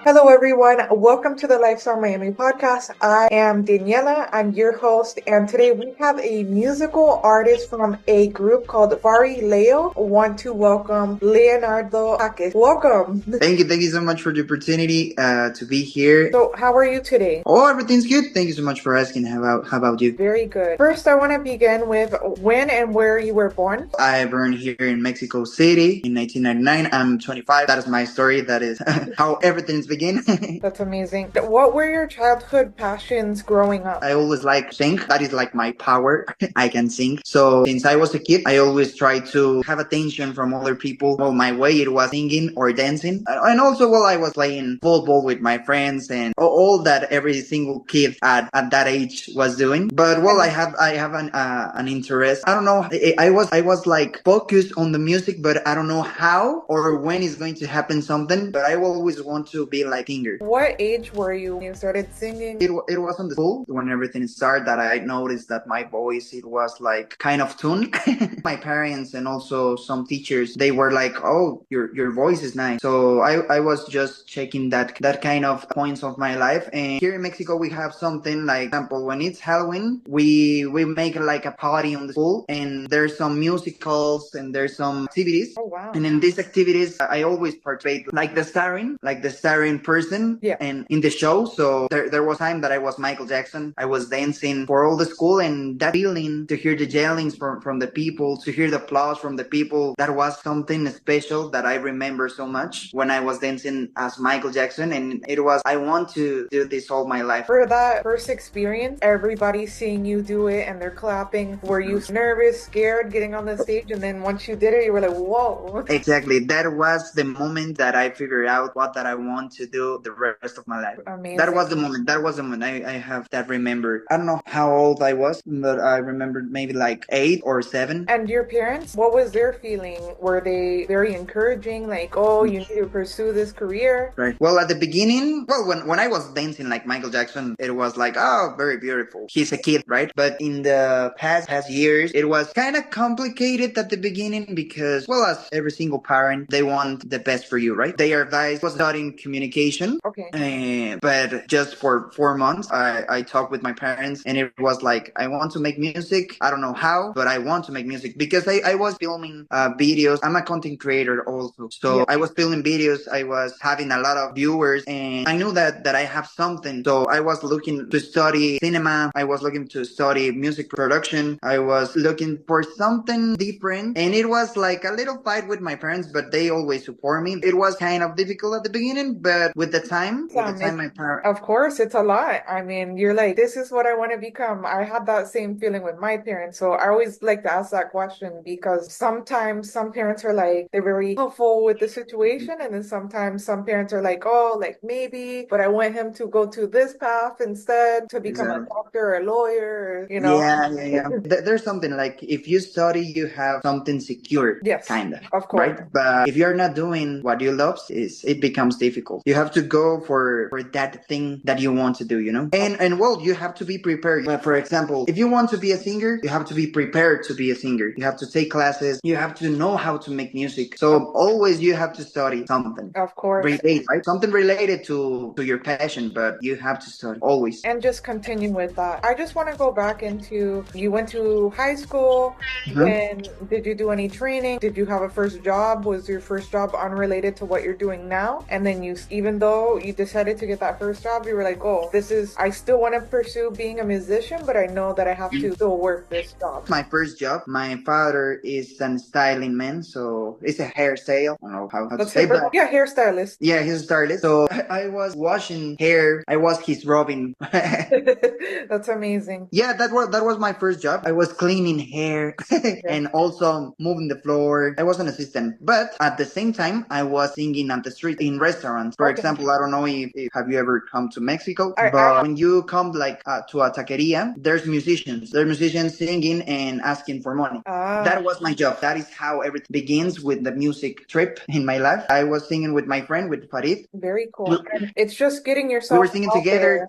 Hello, everyone. Welcome to the Lifestyle Miami podcast. I am Daniela. I'm your host, and today we have a musical artist from a group called Farileo. I want to welcome Leonardo Jaques. Welcome. Thank you so much for the opportunity to be here. So, how are you today? Oh, everything's good. Thank you so much for asking. How about you? Very good. First, I want to begin with when and where you were born. I born here in Mexico City in 1999. I'm 25. That is my story. That is how everything's begin. That's amazing. What were your childhood passions growing up? I always like sing. That is like my power. I can sing. So since I was a kid, I always try to have attention from other people. Well, my way it was singing or dancing, and also while I was playing football with my friends and all that every single kid at that age was doing. But well, I have an interest. I don't know. I was like focused on the music, but I don't know how or when it's going to happen something. But I always want to be like singer. What age were you when you started singing? It was on the school when everything started that I noticed that my voice, it was like kind of tuned. My parents and also some teachers, they were like, oh, your voice is nice. So I was just checking that kind of points of my life. And here in Mexico, we have something like, example, when it's Halloween, we make like a party on the school and there's some musicals and there's some activities. Oh, wow. And in these activities, I always participate like the starring person. Yeah. And in the show. So there was time that I was Michael Jackson. I was dancing for all the school, and that feeling to hear the yellings from the people, to hear the applause from the people, that was something special that I remember so much when I was dancing as Michael Jackson. And it was, I want to do this all my life. For that first experience, everybody's seeing you do it and they're clapping. Were you nervous, scared getting on the stage? And then once you did it, you were like, whoa. Exactly. That was the moment that I figured out what that I want to do the rest of my life. Amazing. That was the moment. I have that remember. I don't know how old I was, but I remember maybe like 8 or 7. And your parents, what was their feeling? Were they very encouraging? Like, oh, you need to pursue this career? Right. Well, at the beginning, when I was dancing like Michael Jackson, it was like, oh, very beautiful. He's a kid, right? But in the past years, it was kind of complicated at the beginning because, well, as every single parent, they want the best for you, right? Their advice was studying communication. Okay. But just for 4 months, I talked with my parents and it was like, I want to make music. I don't know how, but I want to make music because I was filming videos. I'm a content creator also. So yeah. I was filming videos. I was having a lot of viewers and I knew that I have something. So I was looking to study cinema. I was looking to study music production. I was looking for something different. And it was like a little fight with my parents, but they always support me. It was kind of difficult at the beginning, but with the time, my parents. Of course, it's a lot. I mean, you're like, this is what I want to become. I had that same feeling with my parents. So I always like to ask that question because sometimes some parents are like, they're very helpful with the situation. And then sometimes some parents are like, oh, like maybe, but I want him to go to this path instead to become a doctor or a lawyer, you know? Yeah. There's something like if you study, you have something secure. Yes. Kind of. Of course. Right? But if you're not doing what you love, it becomes difficult. You have to go for that thing that you want to do, you know? And well, you have to be prepared. But for example, if you want to be a singer, you have to be prepared to be a singer. You have to take classes. You have to know how to make music. So always you have to study something. Of course. Related, right? Something related to your passion, but you have to study always. And just continue with that. I just want to go back into, you went to high school and did you do any training? Did you have a first job? Was your first job unrelated to what you're doing now? And then you, even though you decided to get that first job, you were like, oh, I still want to pursue being a musician, but I know that I have to still work this job. My first job, my father is a styling man, so it's a hairstyle. I don't know how to say that. Yeah, hairstylist. Yeah, he's a stylist. So I was washing hair. I was his Robin. That's amazing. Yeah, that was my first job. I was cleaning hair and also moving the floor. I was an assistant, but at the same time, I was singing at the street in restaurants. For example, I don't know if have you ever come to Mexico, but when you come like to a taqueria, there's musicians. There's musicians singing and asking for money. That was my job. That is how everything begins with the music trip in my life. I was singing with my friend, with Farid. Very cool. And it's just getting yourself. We were singing together.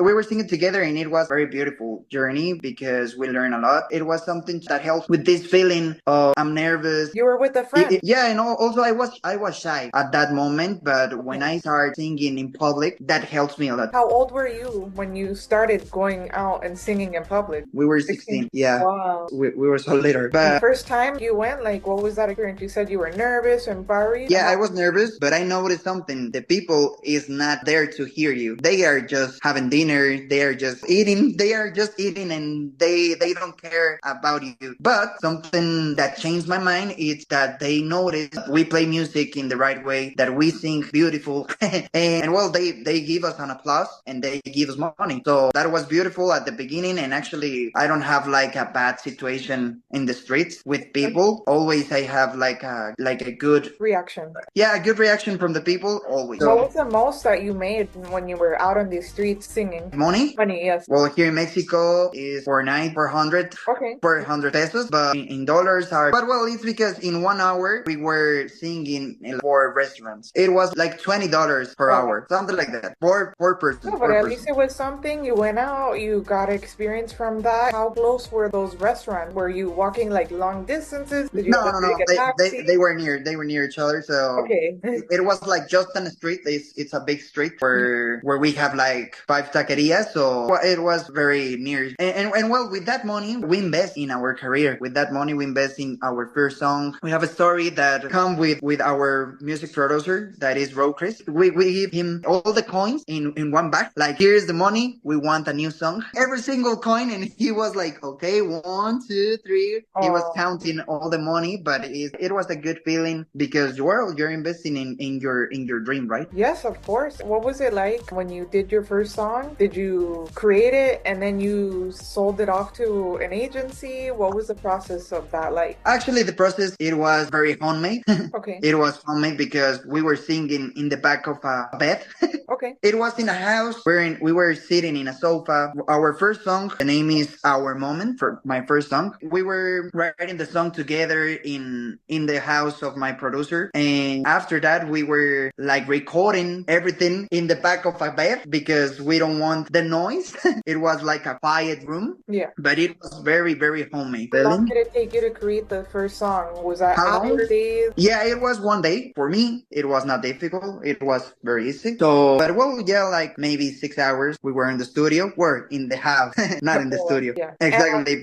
We were singing together, and it was a very beautiful journey because we learned a lot. It was something that helped with this feeling of I'm nervous. You were with a friend. Yeah, and also I was shy at that moment, but when I start singing in public, that helps me a lot. How old were you when you started going out and singing in public? We were 16. 16. Yeah. Wow. We were so little. And the But first time you went, like, what was that experience? You said you were nervous and worried. yeah, I was nervous, but I noticed something. The people is not there to hear you. They are just having dinner. They are just eating. They are just eating and they don't care about you. But something that changed my mind is that they notice we play music in the right way, that we sing beautiful. And well, they give us an applause and they give us money. So that was beautiful at the beginning. And actually, I don't have like a bad situation in the streets with people. Always I have like a good Reaction. yeah, a good reaction from the people always. What So was the most that you made when you were out on the streets singing? money. Money, yes. Well, here in Mexico is for night 400 Okay. 400 pesos, but in dollars are. But well, it's because in 1 hour we were singing in 4 restaurants. It was like $20 per Wow. hour, something like that. Per person. No, but Per at person. least it was something. You went out, you got experience from that. How close were those restaurants? Were you walking like long distances? Did you No, have no, to no. take a taxi? They were near. They were near each other. So Okay. it was like just on the street. It's a big street where we have like 5 taquerias. So it was very near. And well, with that money, we invest in our career. With that money, we invest in our first song. We have a story that come with our music producer that is Roe Chris. We give him all the coins in one bag. Like, here's the money. We want a new song. Every single coin, and he was like, okay, 1, 2, 3. He was Oh. counting all the money, but it was a good feeling because you're investing in your dream, right? Yes, of course. What was it like when you did your first song? Did you create it and then you sold it off to an agency? What was the process of that like? Actually, the process, it was very homemade. Okay. It was homemade because we were singing in the back of a bed. Okay. It was in a house where we were sitting in a sofa. Our first song, the name is Our Moment, for my first song. We were writing the song together in the house of my producer. And after that, we were like recording everything in the back of a bed because we don't want the noise. It was like a quiet room, Yeah. but it was very, very homemade. How long did it take you to create the first song? Was that How long? hours, days? Yeah, it was one day. For me, it was not difficult. It was very easy. So, but well, yeah, like maybe 6 hours. We were in the studio. We're in the house, not in the studio. Yeah. Exactly.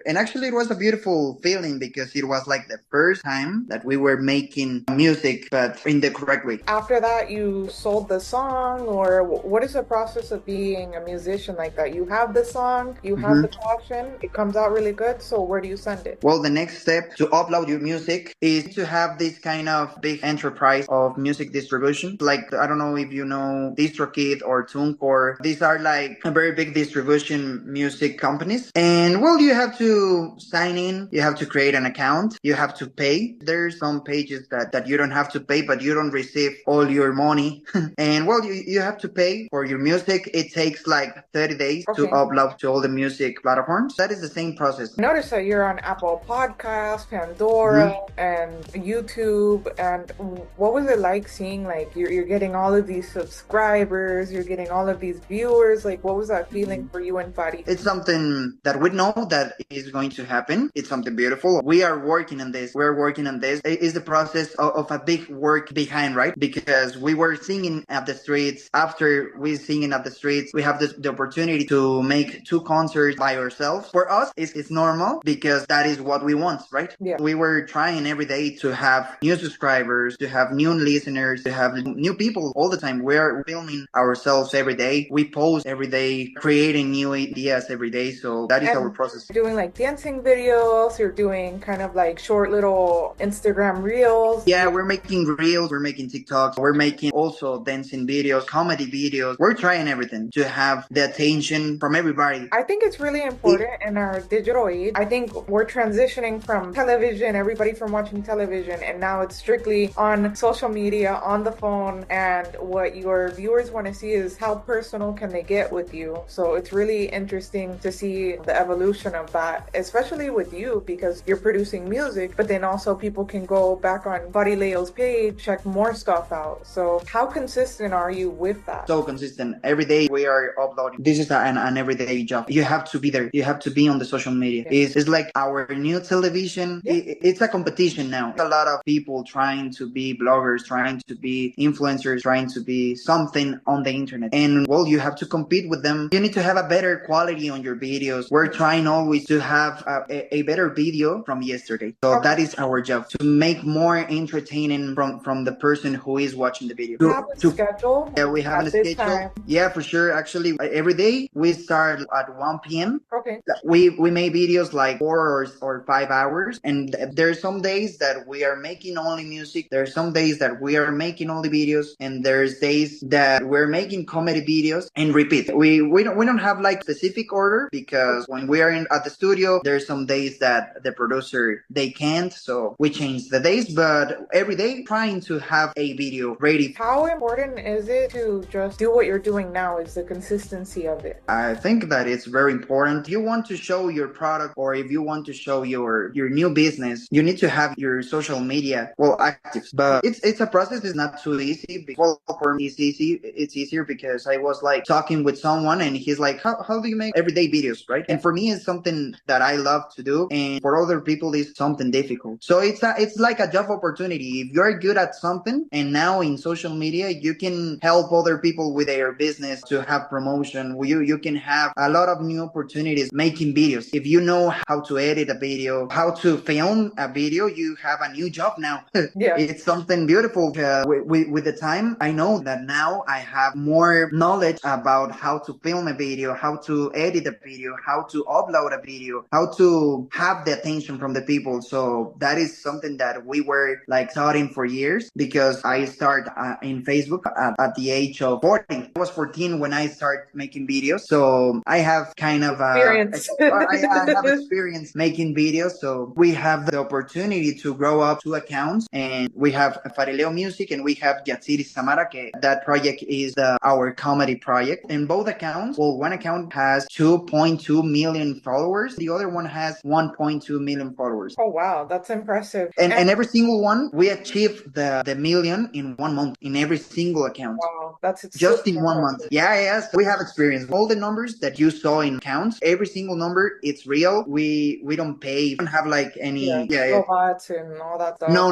And actually, it was a beautiful feeling because it was like the first time that we were making music, but in the correct way. After that, you sold the song, or what is the process of being a musician like that? You have the song, you have the caption, it comes out really good. So where do you send it? Well, the next step to upload your music is to have this kind of big enterprise of music distribution. Like, I don't know if you know DistroKid or TuneCore. These are like a very big distribution music companies. And well, you have to sign in. You have to create an account. You have to pay. There's some pages that you don't have to pay, but you don't receive all your money. And well, you have to pay for your music. It takes like 30 days to upload to all the music platforms. That is the same process. Notice that you're on Apple Podcasts, Pandora, and YouTube. And what was it like seeing like you're getting all of these subscribers, you're getting all of these viewers? Like, what was that feeling for you and Farid? It's something that we know that is going to happen. It's something beautiful. We are working on this. We're working on this. It is the process of a big work behind, right? Because we were singing at the streets. After we singing at the streets, we have the opportunity to make 2 concerts by ourselves. For us, it's normal because that is what we want, right? Yeah. We were trying every day to have new subscribers, to have new listeners, to have new people all the time. We're filming ourselves every day. We post every day, creating new ideas every day. So that is our process. You're doing like dancing videos, you're doing kind of like short little Instagram reels. Yeah, we're making reels, we're making TikToks, we're making also dancing videos, comedy videos. We're trying everything to have the attention from everybody. I think it's really important in our digital age. I think we're transitioning from television, everybody from watching television, and now it's strictly on social media, on the phone, and what you your viewers want to see is how personal can they get with you. So it's really interesting to see the evolution of that, especially with you because you're producing music, but then also people can go back on Farileo's page, check more stuff out. So how consistent are you with that? So consistent. Every day we are uploading. This is an everyday job. You have to be there. You have to be on the social media. Yeah. It's like our new television. Yeah. It's a competition now. A lot of people trying to be bloggers, trying to be influencers, trying to be something on the internet. And well, you have to compete with them. You need to have a better quality on your videos. We're trying always to have a better video from yesterday. So Okay. that is our job, to make more entertaining from the person who is watching the video. Have a schedule Yeah, we have a at this schedule. time. Yeah, for sure. Actually, every day we start at 1 p.m. Okay. We make videos like 4 or 5 hours, and there's some days that we are making only music. There's some days that we are making only videos, and there's days that we're making comedy videos and repeat. We don't have like specific order, because when we are at the studio, there's some days that the producer they can't, so we change the days. But every day trying to have a video ready. How important is it to just do what you're doing now? Is the consistency of it? I think that it's very important. If you want to show your product, or if you want to show your new business, you need to have your social media active. But it's a process. It's not too easy. Well, for me, it's easy. It's easier because I was like talking with someone, and he's like, how do you make everyday videos, right? And for me, it's something that I love to do, and for other people, it's something difficult. So it's like a job opportunity. If you're good at something, and now in social media, you can help other people with their business to have promotion. You can have a lot of new opportunities making videos. If you know how to edit a video, how to film a video, you have a new job now. Yeah. It's something beautiful. With the time, I know that now I have more knowledge about how to film a video, how to edit a video, how to upload a video, how to have the attention from the people. So that is something that we were like studying for years, because I start in Facebook at the age of 40. I was 14 when I started making videos. So I have kind of Experience. I have experience making videos. So we have the opportunity to grow up two accounts, and we have Farileo Music, and we have Yatsiri Samara. That project is our comedy project. And both accounts, well, one account has 2.2 million followers. The other one has 1.2 million followers. Oh, wow. That's impressive. And every single one, we achieved the million in 1 month in every single account. Wow, that's Just super in 1 month. Yeah, yes. We have experience. All the numbers that you saw in counts, every single number, it's real. We don't pay. We don't have like any robots and all that stuff. No.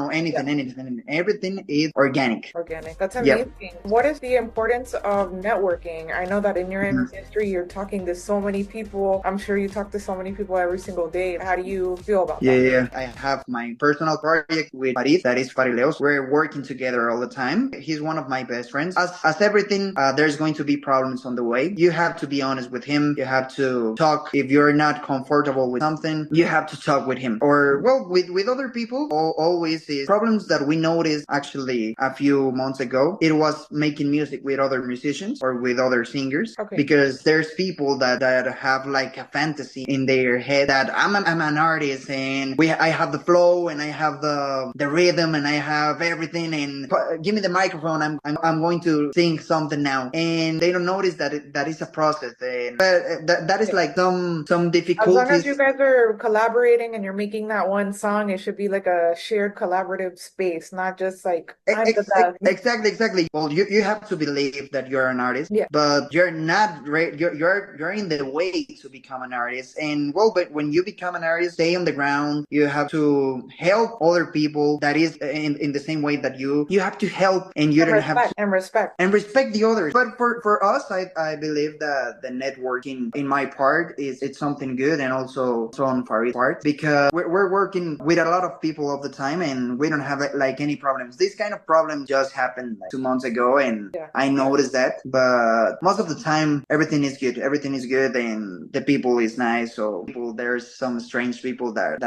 Anything. Everything is organic. Organic. That's amazing. Yep. What is the importance of networking? I know that in your industry, you're talking to so many people. I'm sure you talk to so many people every single day. How do you feel about that? Yeah. I have my personal project with Farid, that is Farileo. We're working together all the time. He's one of my best friends. As everything, there's going to be problems on the way. You have to be honest with him. You have to talk. If you're not comfortable with something, you have to talk with him. Or, well, with other people, always is problems that we noticed actually a few months ago. It was making music with other musicians or with other singers. Okay. Because there's people that have like a fantasy in their head that I'm an artist, and I have the flow, and I have the rhythm, and I have everything, and give me the microphone, I'm going to sing something now. And they don't notice that is a process. But that is like some difficulties. As long as you guys are collaborating and you're making that one song, it should be like a shared collaborative space, not just like Exactly. Well, you have to believe that you're an artist, but you're not you're in the way to become an artist. And well, but when you become an artist, stay on the ground. You have to help other people that is in the same way that you have to help, and you don't have to respect the others. But for us, I believe that the networking in my part it's something good, and also on Farid's part, because we're working with a lot of people all the time, and we don't have like any problems. This kind of problem just happened like 2 months ago, and I noticed that. But most of the time, everything is good. Everything is good, and the people is nice. So there's some strange people that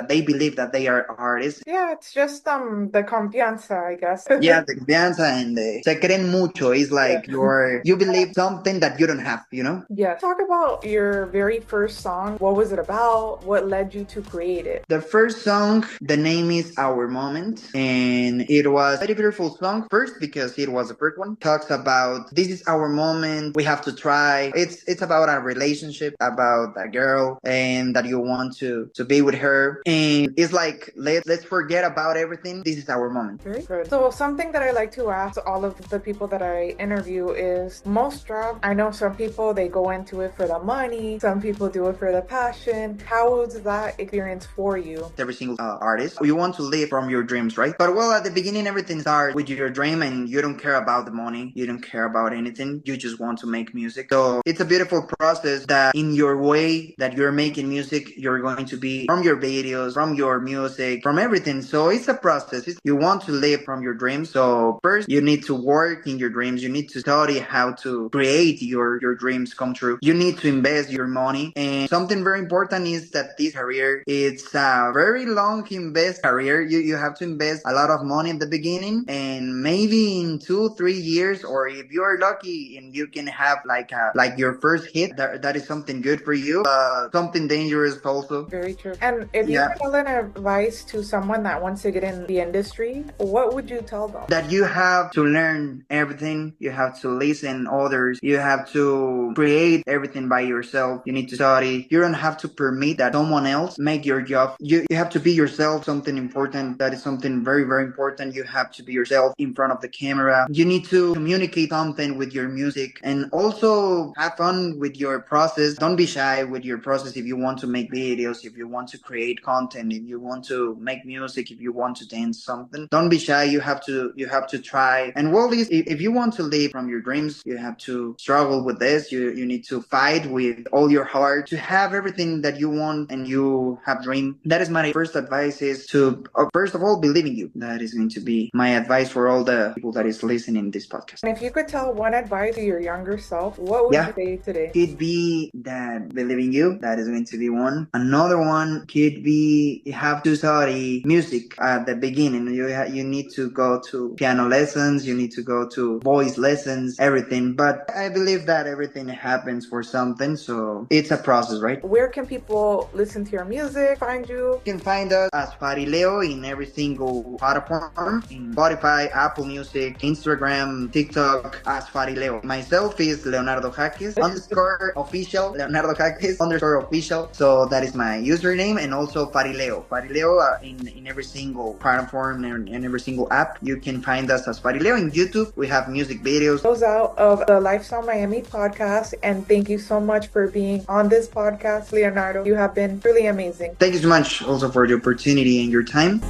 they believe that they are artists. Yeah, it's just the confianza, I guess. Yeah, the confianza, and se creen mucho. It's like you believe something that you don't have, you know? Yeah. Talk about your very first song. What was it about? What led you to create it? The first song, the name is Our Moment, and it was a very beautiful song. First, because Proceed was the first one. Talks about this is our moment. We have to try. It's about a relationship, about a girl, and that you want to be with her. And it's like let's forget about everything. This is our moment. Very good. So something that I like to ask all of the people that I interview is most jobs. I know some people they go into it for the money. Some people do it for the passion. How was that experience for you? Every single artist, you want to live from your dreams, right? But well, at the beginning, everything starts with your dream, and you don't care about the money. You don't care about anything. You just want to make music. So it's a beautiful process that in your way that you're making music, you're going to be from your videos, from your music, from everything. So it's a process. You want to live from your dreams. So first, you need to work in your dreams. You need to study how to create your dreams come true. You need to invest your money. And something very important is that this career, it's a very long invest career. You have to invest a lot of money at the beginning, and maybe in 2-3 years, or if you are lucky and you can have like your first hit, that is something good for you. Something dangerous also. Very true. And if you could tell an advice to someone that wants to get in the industry, what would you tell them? That you have to learn everything. You have to listen others. You have to create everything by yourself. You need to study. You don't have to permit that someone else make your job. You have to be yourself. Something important. That is something very, very important. You have to be yourself in front of the camera. You need to communicate something with your music, and also have fun with your process. Don't be shy with your process. If you want to make videos, if you want to create content, if you want to make music, if you want to dance something, don't be shy. You have to try. And well, if you want to live from your dreams, you have to struggle with this. You need to fight with all your heart to have everything that you want and you have dream. That is my first advice, is to first of all believe in you. That is going to be my advice for all the people that is listening to this podcast. And if you could tell one advice to your younger self, what would you say today? Could be that believe in you. That is going to be one. Another one could be you have to study music at the beginning. You need to go to piano lessons. You need to go to voice lessons, everything. But I believe that everything happens for something. So it's a process, right? Where can people listen to your music, find you? You can find us as Farileo in every single platform, in Spotify, Apple Music, Instagram, TikTok, as Farileo. Myself is Leonardo Jaques _official, Leonardo Jaques _official. So that is my username, and also Farileo. Farileo in every single platform and in every single app. You can find us as Farileo. In YouTube, we have music videos. Close out of the Lifestyle Miami podcast, and thank you so much for being on this podcast, Leonardo. You have been truly amazing. Thank you so much also for the opportunity and your time.